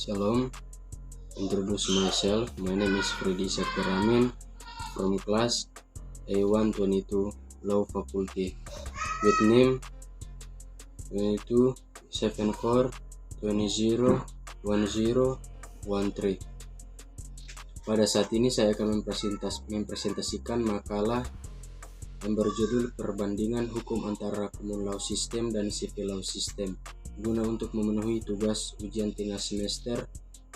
Shalom, introduce myself. My name is Freddy Sakiramin from class A122 Law Faculty with name 2274201013. Pada saat ini saya akan mempresentasikan makalah yang berjudul Perbandingan Hukum Antara Common Law System dan Civil Law System, guna untuk memenuhi tugas ujian tengah semester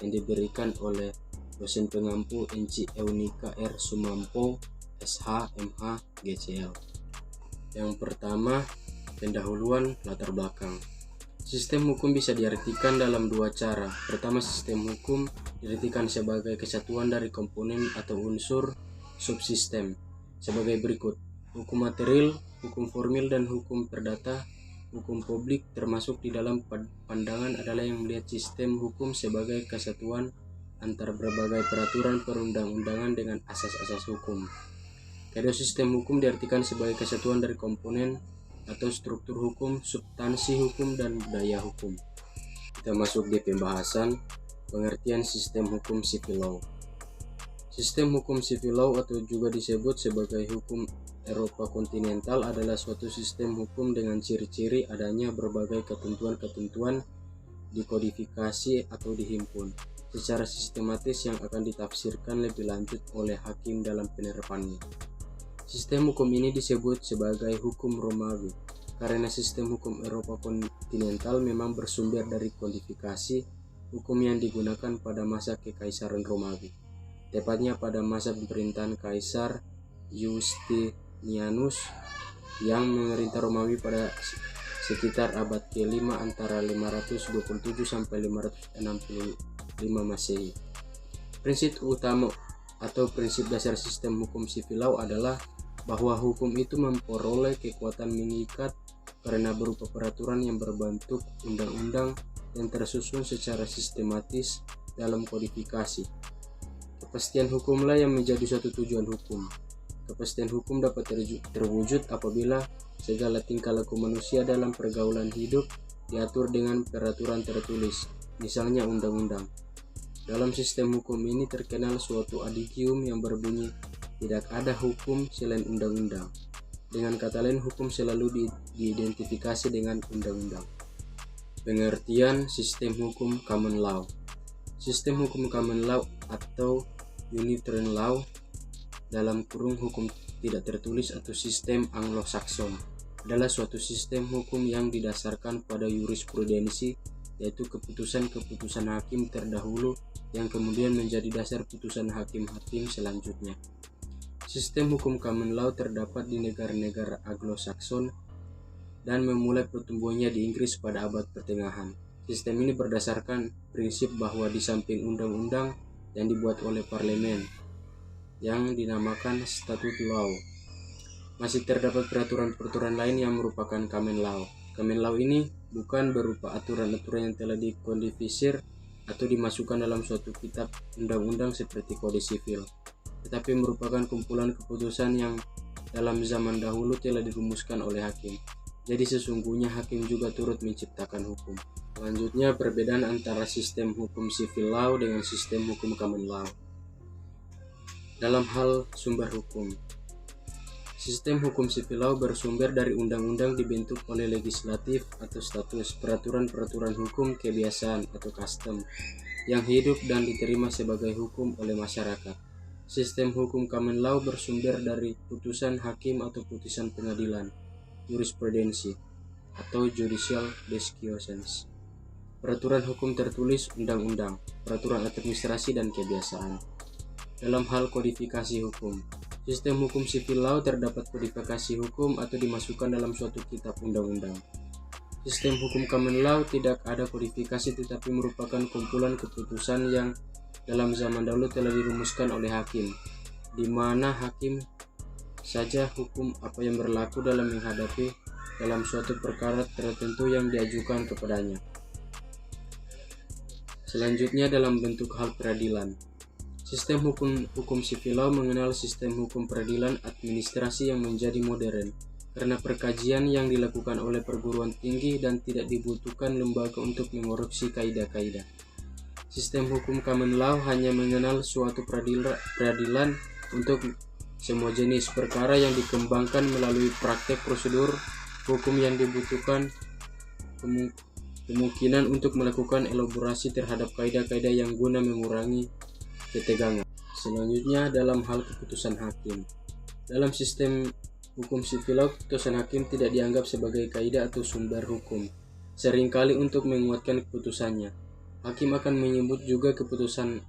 yang diberikan oleh dosen pengampu Enci Eunika R. Sumampo, SH, MH, GCL. Yang pertama, pendahuluan latar belakang. Sistem hukum bisa diartikan dalam dua cara. Pertama, sistem hukum diartikan sebagai kesatuan dari komponen atau unsur subsistem sebagai berikut: hukum material, hukum formil, dan hukum perdata. Hukum publik termasuk di dalam pandangan adalah yang melihat sistem hukum sebagai kesatuan antara berbagai peraturan perundang-undangan dengan asas-asas hukum. Kedua, sistem hukum diartikan sebagai kesatuan dari komponen atau struktur hukum, substansi hukum, dan budaya hukum. Kita masuk di pembahasan pengertian sistem hukum civil law. Sistem hukum civil law atau juga disebut sebagai hukum Eropa kontinental adalah suatu sistem hukum dengan ciri-ciri adanya berbagai ketentuan-ketentuan dikodifikasi atau dihimpun secara sistematis yang akan ditafsirkan lebih lanjut oleh hakim dalam penerapannya. Sistem hukum ini disebut sebagai hukum Romawi karena sistem hukum Eropa kontinental memang bersumber dari kodifikasi hukum yang digunakan pada masa Kekaisaran Romawi, tepatnya pada masa pemerintahan Kaisar Justinianus yang memerintah Romawi pada sekitar abad ke-5 antara 527 sampai 565 Masehi. Prinsip utama atau prinsip dasar sistem hukum civil law adalah bahwa hukum itu memperoleh kekuatan mengikat karena berupa peraturan yang berbentuk undang-undang yang tersusun secara sistematis dalam kodifikasi. Kepastian hukumlah yang menjadi suatu tujuan hukum. Kepastian hukum dapat terwujud apabila segala tingkah laku manusia dalam pergaulan hidup diatur dengan peraturan tertulis, misalnya undang-undang. Dalam sistem hukum ini terkenal suatu adigium yang berbunyi tidak ada hukum selain undang-undang. Dengan kata lain, hukum selalu diidentifikasi dengan undang-undang. Pengertian sistem hukum common law. Sistem hukum common law atau Unitarian law dalam kurung hukum tidak tertulis atau sistem Anglo-Saxon adalah suatu sistem hukum yang didasarkan pada jurisprudensi, yaitu keputusan-keputusan hakim terdahulu yang kemudian menjadi dasar putusan hakim-hakim selanjutnya. Sistem hukum common law terdapat di negara-negara Anglo-Saxon dan memulai pertumbuhannya di Inggris pada abad pertengahan. Sistem ini berdasarkan prinsip bahwa di samping undang-undang yang dibuat oleh parlemen yang dinamakan statute law, masih terdapat peraturan-peraturan lain yang merupakan common law. Common law ini bukan berupa aturan-aturan yang telah dikodifisir atau dimasukkan dalam suatu kitab undang-undang seperti kode sivil, tetapi merupakan kumpulan keputusan yang dalam zaman dahulu telah dirumuskan oleh hakim. Jadi sesungguhnya hakim juga turut menciptakan hukum. Selanjutnya, perbedaan antara sistem hukum civil law dengan sistem hukum common law. Dalam hal sumber hukum, sistem hukum civil law bersumber dari undang-undang dibentuk oleh legislatif atau status, peraturan-peraturan hukum, kebiasaan atau custom yang hidup dan diterima sebagai hukum oleh masyarakat. Sistem hukum common law bersumber dari putusan hakim atau putusan pengadilan, jurisprudensi atau judicial decisions, peraturan hukum tertulis, undang-undang, peraturan administrasi, dan kebiasaan. Dalam hal kodifikasi hukum, sistem hukum civil law terdapat kodifikasi hukum atau dimasukkan dalam suatu kitab undang-undang. Sistem hukum common law tidak ada kodifikasi tetapi merupakan kumpulan keputusan yang dalam zaman dahulu telah dirumuskan oleh hakim, di mana hakim saja hukum apa yang berlaku dalam menghadapi dalam suatu perkara tertentu yang diajukan kepadanya. Selanjutnya, dalam bentuk hal peradilan. Sistem hukum civil law mengenal sistem hukum peradilan administrasi yang menjadi modern karena perkajian yang dilakukan oleh perguruan tinggi dan tidak dibutuhkan lembaga untuk mengoreksi kaidah-kaidah. Sistem hukum common law hanya mengenal suatu peradilan untuk semua jenis perkara yang dikembangkan melalui praktek prosedur hukum yang dibutuhkan kemungkinan untuk melakukan elaborasi terhadap kaidah-kaidah yang guna mengurangi ketegangan. Selanjutnya, dalam hal keputusan hakim. Dalam sistem hukum sivil, keputusan hakim tidak dianggap sebagai kaidah atau sumber hukum. Seringkali untuk menguatkan keputusannya, hakim akan menyebut juga keputusan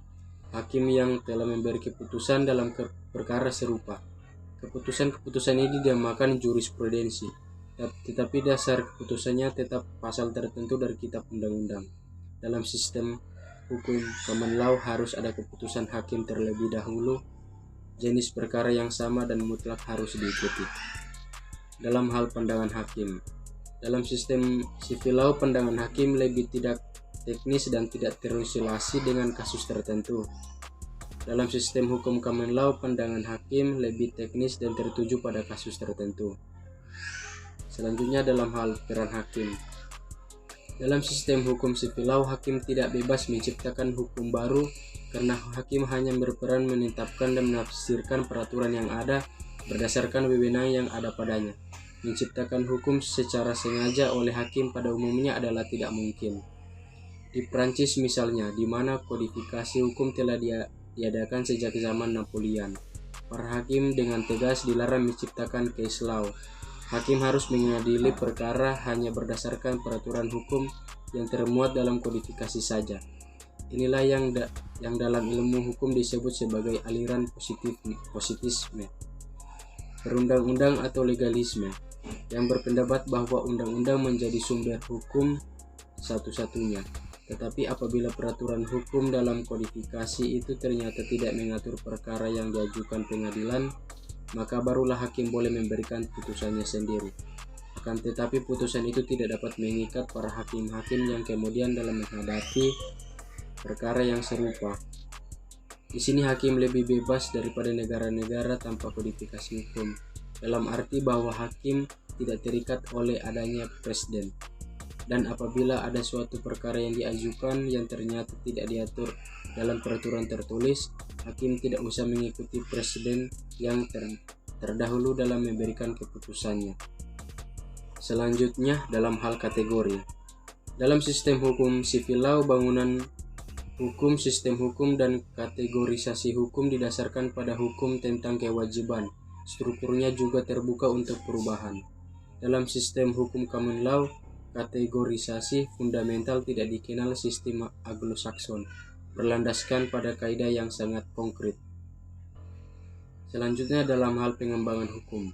hakim yang telah memberi keputusan dalam perkara serupa. Keputusan-keputusan ini dinamakan jurisprudensi, tetapi dasar keputusannya tetap pasal tertentu dari kitab undang-undang. Dalam sistem hukum common law harus ada keputusan hakim terlebih dahulu, jenis perkara yang sama dan mutlak harus diikuti. Dalam hal pandangan hakim. Dalam sistem civil law, pandangan hakim lebih tidak teknis dan tidak terisolasi dengan kasus tertentu. Dalam sistem hukum common law, pandangan hakim lebih teknis dan tertuju pada kasus tertentu. Selanjutnya, dalam hal peran hakim. Dalam sistem hukum civil law, hakim tidak bebas menciptakan hukum baru karena hakim hanya berperan menetapkan dan menafsirkan peraturan yang ada berdasarkan wewenang yang ada padanya. Menciptakan hukum secara sengaja oleh hakim pada umumnya adalah tidak mungkin. Di Prancis misalnya, di mana kodifikasi hukum telah diadakan sejak zaman Napoleon, para hakim dengan tegas dilarang menciptakan case law. Hakim harus mengadili perkara hanya berdasarkan peraturan hukum yang termuat dalam kodifikasi saja. Inilah yang dalam ilmu hukum disebut sebagai aliran positisme, perundang-undang atau legalisme, yang berpendapat bahwa undang-undang menjadi sumber hukum satu-satunya. Tetapi apabila peraturan hukum dalam kodifikasi itu ternyata tidak mengatur perkara yang diajukan pengadilan, maka barulah hakim boleh memberikan putusannya sendiri. Akan tetapi putusan itu tidak dapat mengikat para hakim-hakim yang kemudian dalam menghadapi perkara yang serupa. Di sini hakim lebih bebas daripada negara-negara tanpa kodifikasi hukum, dalam arti bahwa hakim tidak terikat oleh adanya presiden. Dan apabila ada suatu perkara yang diajukan yang ternyata tidak diatur dalam peraturan tertulis, hakim tidak usah mengikuti presiden yang terdahulu dalam memberikan keputusannya. Selanjutnya, dalam hal kategori. Dalam sistem hukum civil law, bangunan hukum, sistem hukum, dan kategorisasi hukum didasarkan pada hukum tentang kewajiban. Strukturnya juga terbuka untuk perubahan. Dalam sistem hukum common law, kategorisasi fundamental tidak dikenal sistem Anglo-Saxon, berlandaskan pada kaidah yang sangat konkret. Selanjutnya, dalam hal pengembangan hukum.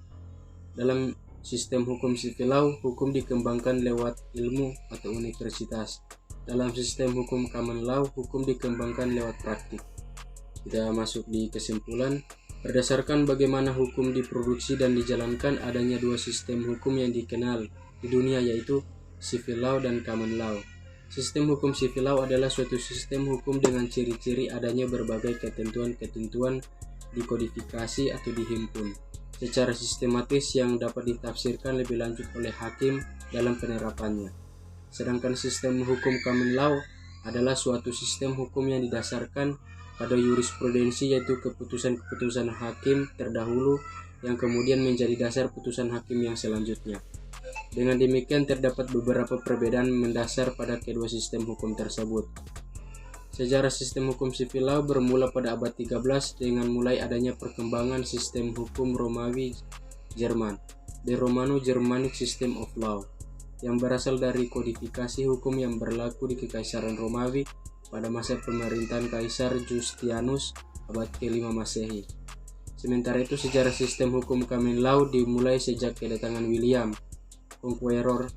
Dalam sistem hukum civil law, hukum dikembangkan lewat ilmu atau universitas. Dalam sistem hukum common law, hukum dikembangkan lewat praktik. Kita masuk di kesimpulan. Berdasarkan bagaimana hukum diproduksi dan dijalankan, adanya dua sistem hukum yang dikenal di dunia, yaitu civil law dan common law. Sistem hukum civil law adalah suatu sistem hukum dengan ciri-ciri adanya berbagai ketentuan-ketentuan dikodifikasi atau dihimpun secara sistematis yang dapat ditafsirkan lebih lanjut oleh hakim dalam penerapannya. Sedangkan sistem hukum common law adalah suatu sistem hukum yang didasarkan pada jurisprudensi, yaitu keputusan-keputusan hakim terdahulu yang kemudian menjadi dasar putusan hakim yang selanjutnya. Dengan demikian, terdapat beberapa perbedaan mendasar pada kedua sistem hukum tersebut. Sejarah sistem hukum civil law bermula pada abad 13 dengan mulai adanya perkembangan sistem hukum Romawi Jerman, The Romano-Germanic System of Law, yang berasal dari kodifikasi hukum yang berlaku di Kekaisaran Romawi pada masa pemerintahan Kaisar Justianus abad ke-5 Masehi. Sementara itu, sejarah sistem hukum common law dimulai sejak kedatangan William Conqueror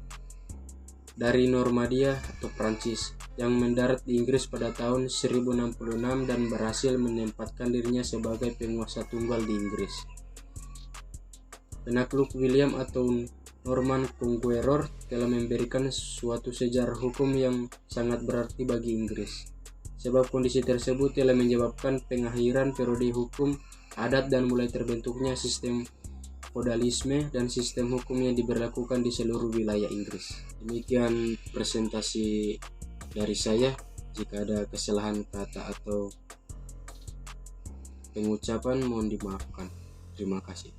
dari Normandia atau Prancis yang mendarat di Inggris pada tahun 1066 dan berhasil menempatkan dirinya sebagai penguasa tunggal di Inggris. Penakluk William atau Norman Conqueror telah memberikan suatu sejarah hukum yang sangat berarti bagi Inggris, sebab kondisi tersebut telah menyebabkan pengakhiran periode hukum adat dan mulai terbentuknya sistem feodalisme dan sistem hukum yang diberlakukan di seluruh wilayah Inggris. Demikian presentasi dari saya. Jika ada kesalahan kata atau pengucapan mohon dimaafkan. Terima kasih.